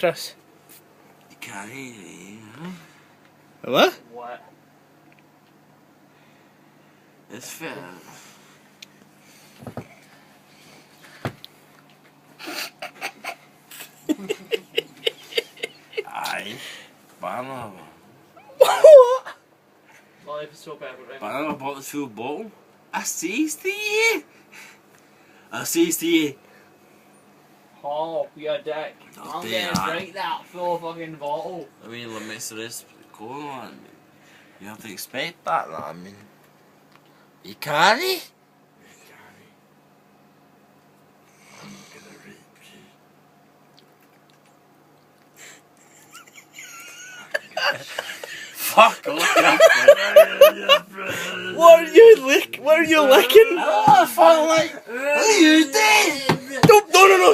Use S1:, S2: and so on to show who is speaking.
S1: Chris?
S2: You can't eat it, huh?
S1: What?
S3: What?
S2: It's fair. Aye. Banana.
S1: What?
S3: Life is so bad, right?
S2: Banana bought the full bottle. I sees to you. I sees to you.
S3: Oh, you're a dick.
S2: Oh,
S3: I'm
S2: dear.
S3: gonna drink that full fucking bottle.
S2: I mean, let me say this going on. You have to expect that, I mean. You can't. I'm gonna rape you. Fuck off,
S1: What are you licking? What are you licking?
S2: Oh, fuck, like, what are you doing?
S1: No, no, no.